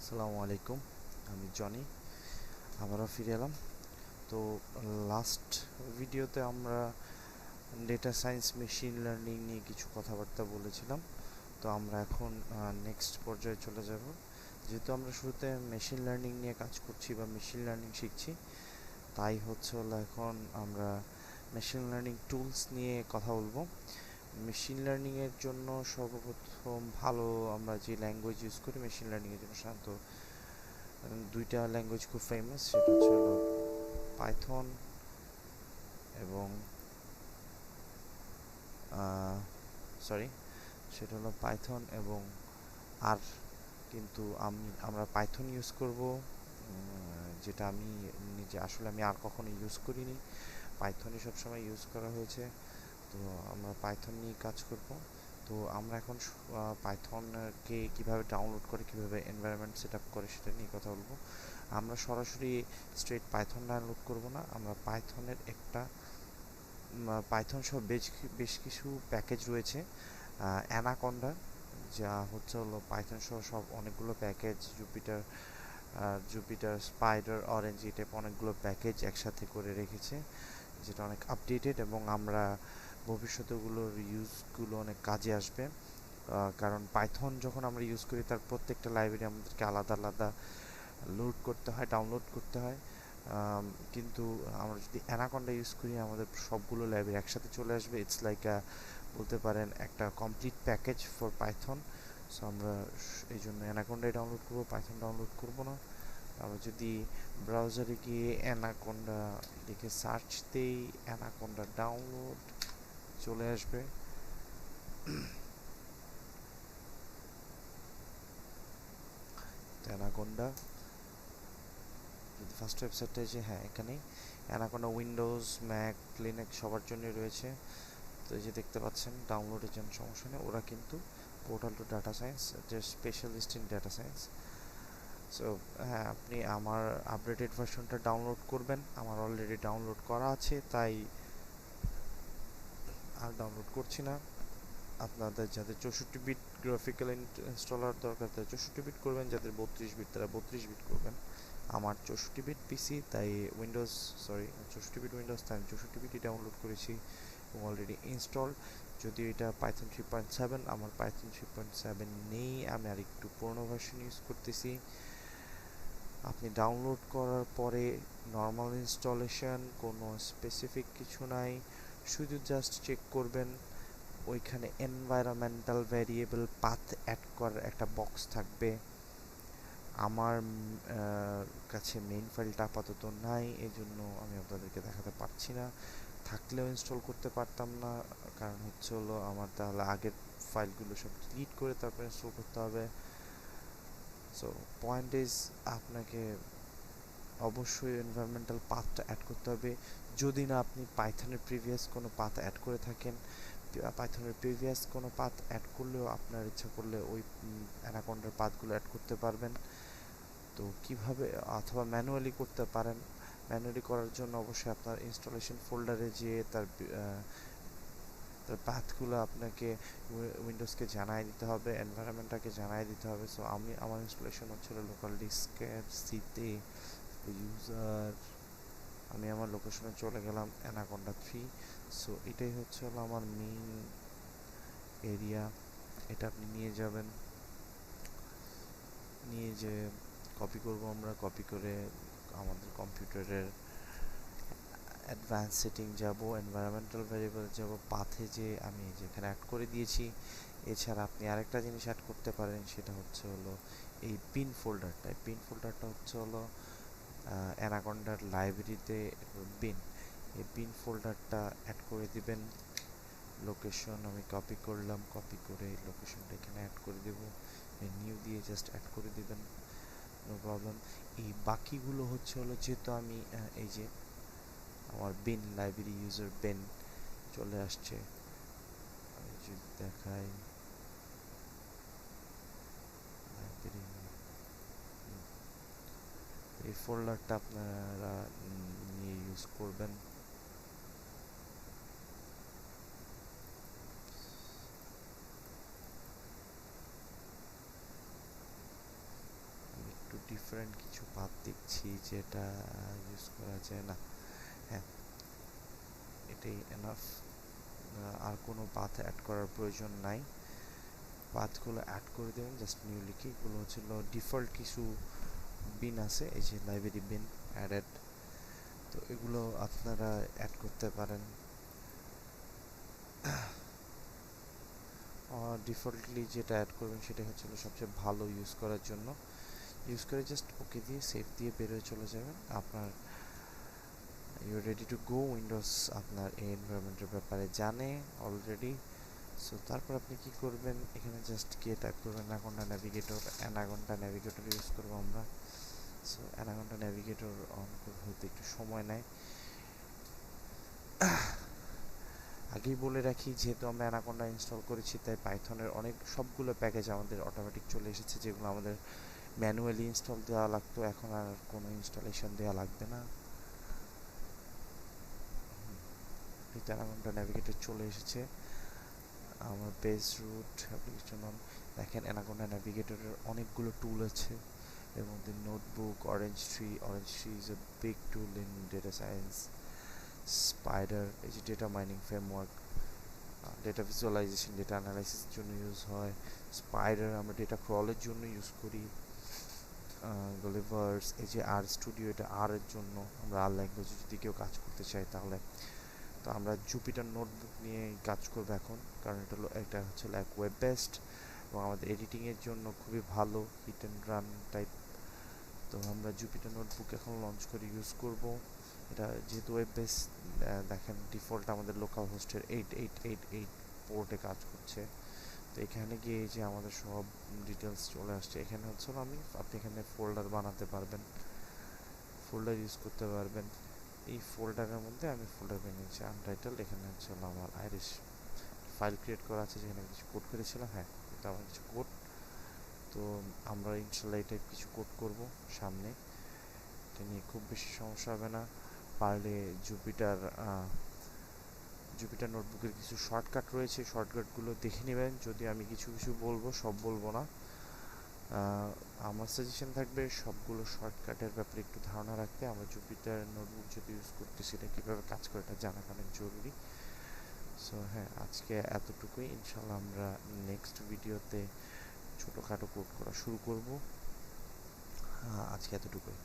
আসসালামু আলাইকুম, আমি জনি আবারও ফিরে এলাম। তো লাস্ট ভিডিওতে আমরা ডেটা সায়েন্স মেশিন লার্নিং নিয়ে কিছু কথাবার্তা বলেছিলাম। তো আমরা এখন নেক্সট পর্যায়ে চলে যাব। যেহেতু আমরা শুরুতে মেশিন লার্নিং নিয়ে কাজ করছি বা মেশিন লার্নিং শিখছি, তাই হলো এখন আমরা মেশিন লার্নিং টুলস নিয়ে কথা বলবো। মেশিন লার্নিংয়ের জন্য সর্বপ্রথম ভালো আমরা যে ল্যাঙ্গুয়েজ ইউজ করি মেশিন লার্নিংয়ের জন্য সাধারণত দুইটা ল্যাঙ্গুয়েজ খুব ফেমাস, সেটা হলো পাইথন এবং সরি সেটা হলো পাইথন এবং আর। কিন্তু আমরা পাইথন ইউজ করব, যেটা আমি নিজে আসলে আমি আর কখনো ইউজ করিনি। পাইথনই সবসময় ইউজ করা হয়েছে, তো আমরা পাইথন নিয়ে কাজ করব। তো আমরা এখন পাইথনকে কিভাবে ডাউনলোড করে কিভাবে এনভায়রনমেন্ট সেট আপ করে সেটা নিয়ে কথা বলবো। আমরা সরাসরি স্ট্রেট পাইথন ডাউনলোড করব না, আমরা পাইথনের একটা পাইথন সহ বেশ কিছু প্যাকেজ রয়েছে। অ্যানাকন্ডা, যা হলো পাইথন সহ সব অনেকগুলো প্যাকেজ, জুপিটার স্পাইডার, অরেঞ্জ, এই টাইপ অনেকগুলো প্যাকেজ একসাথে করে রেখেছে, যেটা অনেক আপডেটেড এবং আমরা ভবিষ্যতে ওগুলোর ইউজগুলো অনেক কাজে আসবে। কারণ পাইথন যখন আমরা ইউজ করি তার প্রত্যেকটা লাইব্রেরি আমাদেরকে আলাদা আলাদা লোড করতে হয়, ডাউনলোড করতে হয়। কিন্তু আমরা যদি অ্যানাকন্ডা ইউজ করি আমাদের সবগুলো লাইব্রেরি একসাথে চলে আসবে। ইটস লাইক বলতে পারেন একটা complete package for Python. So আমরা এই জন্য অ্যানাকন্ডাই ডাউনলোড করবো, পাইথন ডাউনলোড করবো না। আমরা যদি ব্রাউজারে গিয়ে অ্যানাকন্ডা লিখে সার্চ দেই, অ্যানাকন্ডা ডাউনলোড চলে আসবে। অ্যানাকন্ডা যদি ফার্স্ট ওয়েবসাইটে যে হ্যাঁ এখানেই অ্যানাকন্ডা উইন্ডোজ, ম্যাক, লিনাক্স সবার জন্যই রয়েছে। তো এই যে দেখতে পাচ্ছেন ডাউনলোডের জন্য সমস্যা নেই, ওরা কিন্তু পোর্টাল টু ডাটা সায়েন্স, যে specialist in data science. So হ্যাঁ, আপনি আমার আপডেটেড ভার্সনটা ডাউনলোড করবেন, আমার অলরেডি ডাউনলোড করা আছে তাই আর ডাউনলোড করছি না। আপনাদের যাদের 64 বিট গ্রাফিক্যাল ইনস্টলার দরকার তারা 64 বিট করবেন, যাদের 32 বিট তারা 32 বিট করবেন। আমার 64 বিট পিসি তাই উইন্ডোজ, 64 বিট উইন্ডোজ তাই আমি 64 বিটই ডাউনলোড করেছি এবং অলরেডি ইনস্টল। যদিও এটা পাইথন 3.7, আমার পাইথন 3.7 নেই, আমি আর একটু পুরোনো ভার্সন ইউজ করতেছি। আপনি ডাউনলোড করার পরে নর্মাল ইনস্টলেশন, কোনো স্পেসিফিক কিছু নাই, শুধু জাস্ট চেক করবেন ওইখানে এনভায়রনমেন্টাল ভ্যারিয়েবল পাথ অ্যাড করার একটা বক্স থাকবে। আমার কাছে মেইন ফাইলটা আপাতত নাই, এই জন্য আমি আপনাদেরকে দেখাতে পারছি না। থাকলেও ইনস্টল করতে পারতাম না, কারণ হলো আমার তাহলে আগের ফাইলগুলো সব ডিলিট করে তারপর ইনস্টল করতে হবে। সো পয়েন্ট ইজ, আপনাকে অবশ্যই এনভায়রনমেন্টাল পাথটা অ্যাড করতে হবে। যদি না আপনি পাইথনের প্রিভিয়াস কোনো পাথ অ্যাড করে থাকেন, পাইথনের প্রিভিয়াস কোনো পাথ অ্যাড করলেও আপনার ইচ্ছা করলে ওই অ্যানাকন্ডার পাথগুলো অ্যাড করতে পারবেন। তো কিভাবে, অথবা ম্যানুয়ালি করতে পারেন। ম্যানুয়ালি করার জন্য অবশ্যই আপনার ইনস্টলেশন ফোল্ডারে যেয়ে তার পাথগুলো আপনাকে উইন্ডোজকে জানাই দিতে হবে, এনভায়রনমেন্টটাকে জানাই দিতে হবে। সো আমার ইনস্টলেশন হচ্ছিল লোকাল ডিস্কের সিতে ইউজার, আমি আমার লোকেশনে চলে গেলাম অ্যানাকন্ডা 3। সো এটাই হলো আমার মেইন এরিয়া। এটা আপনি নিয়ে যাবেন, নিয়ে যে কপি করব, আমরা কপি করে আমাদের কম্পিউটারের অ্যাডভান্স সেটিং যাব, এনভায়রনমেন্টাল ভ্যারিয়েবল যাব, পাথে যে আমি যেখানে অ্যাড করে দিয়েছি। এছাড়া আপনি আরেকটা জিনিস অ্যাড করতে পারেন, সেটা হলো এই পিন ফোল্ডারটা। এই পিন ফোল্ডারটা হলো অ্যানাকন্ডার লাইব্রেরিতে বিন, এই পিন ফোল্ডারটা অ্যাড করে দিবেন। লোকেশন আমি কপি করলাম, কপি করে লোকেশনটা এখানে অ্যাড করে দেব, নিউ দিয়ে জাস্ট অ্যাড করে দিবেন, নো প্রবলেম। এই বাকিগুলো হলো যেহেতু আমি এই যে আমার বিন লাইব্রেরি ইউজার বিন চলে আসছে, আমি যদি দেখাই লাইব্রেরি, এই ফোল্ডারটা আপনারা নিয়ে ইউজ করবেন। আমি ডিফারেন্ট কিছু পাথ দেখছি যেটা ইউজ করা যায় না। হ্যাঁ, এটাই এনাফ, আর কোনো পাথ অ্যাড করার প্রয়োজন নাই। পাথগুলো অ্যাড করে দেবেন জাস্ট নিউ লিখে। এগুলো হচ্ছিল ডিফল্ট কিছু বিন আছে, এই যে লাইব্রেরি বিন অ্যাডেড, তো এগুলো আপনারা অ্যাড করতে পারেন। ডিফল্টলি যেটা অ্যাড করবেন সেটা হচ্ছিল সবচেয়ে ভালো ইউজ করার জন্য। ইউজ করে জাস্ট ওকে দিয়ে সেভ দিয়ে বেরোয় চলে যাবেন। আপনার you ready to go. Windows আপনার এই এনভায়রনমেন্টের ব্যাপারে জানে অলরেডি। সো তারপর আপনি কি করবেন, এখানে জাস্ট গিয়ে টাইপ করবেন anaconda navigator. Anaconda navigator use করবো আমরা। সো অ্যানাকোন্ডা ন্যাভিগেটর অন হতে একটু সময় নেয়। আগেই বলে রাখি, যেহেতু আমরা অ্যানাকোন্ডা ইনস্টল করেছি তাই পাইথনের অনেক সবগুলো প্যাকেজ আমাদের অটোমেটিক চলে এসেছে, যেগুলো আমাদের ম্যানুয়ালি ইনস্টল দেওয়া লাগতো, এখন আর কোনো ইনস্টলেশন দেওয়া লাগবে না। এই অ্যানাকোন্ডা ন্যাভিগেটর চলে এসেছে। আমার বেস রুট অ্যাপ্লিকেশন অন। দেখেন অ্যানাকোন্ডা ন্যাভিগেটরের অনেকগুলো টুল আছে, এর মধ্যে notebook, orange tree is a big tool in data science. Spyder, এই যে data mining framework, data visualisation, data অ্যানালাইসিসের জন্য ইউজ হয়। স্পাইডার আমরা ডেটা ক্রলের জন্য ইউজ করি। গলিভার্স, এই যে আর স্টুডিও, এটা আর এর জন্য, আমরা আর ল্যাঙ্গুয়েজে যদি কেউ কাজ করতে চাই তাহলে। তো আমরা জুপিটার নোটবুক নিয়ে কাজ করবো এখন, কারণ এটা হচ্ছে এক ওয়েব বেসড এবং আমাদের এডিটিংয়ের জন্য খুবই ভালো, হিট অ্যান্ড রান টাইপ। তো আমরা জুপিটার নোটবুক এখন লঞ্চ করে ইউজ করব। এটা যেহেতু ওয়েব বেস, দেখেন ডিফল্ট আমাদের লোকাল হোস্টের 8888 পোর্টে কাজ করছে। তো এখানে গিয়ে যে আমাদের সব ডিটেলস চলে আসছে। এখানে হচ্ছে আপনি এখানে ফোল্ডার বানাতে পারবেন, ফোল্ডার ইউজ করতে পারবেন। এই ফোল্ডারের মধ্যে আমি ফোল্ডার বানিয়েছি আনটাইটেলড। এখানে হচ্ছে আমার আইরিশ ফাইল ক্রিয়েট করা আছে, যেখানে কিছু কোড করেছিলাম। হ্যাঁ, এটা আমার কিছু কোড। তো আমরা ইনশাল্লাহ এই টাইপ কিছু কোড করব সামনে, এটা নিয়ে খুব বেশি সমস্যা হবে না। পারলে জুপিটার জুপিটার নোটবুকের কিছু শর্টকাট রয়েছে, শর্টকাটগুলো দেখে নেবেন। যদি আমি কিছু কিছু বলবো, সব বলবো না। আমার সাজেশন থাকবে সবগুলো শর্টকাটের ব্যাপারে একটু ধারণা রাখতে। আমরা জুপিটার নোটবুক যদি ইউজ করতে, সেটা কীভাবে কাজ করে এটা জানাটা অনেক জরুরি। সো হ্যাঁ, আজকে এতটুকুই। ইনশাল্লাহ আমরা নেক্সট ভিডিওতে ছোটোখাটো কোড করা শুরু করব। আজকে এতটুকুই।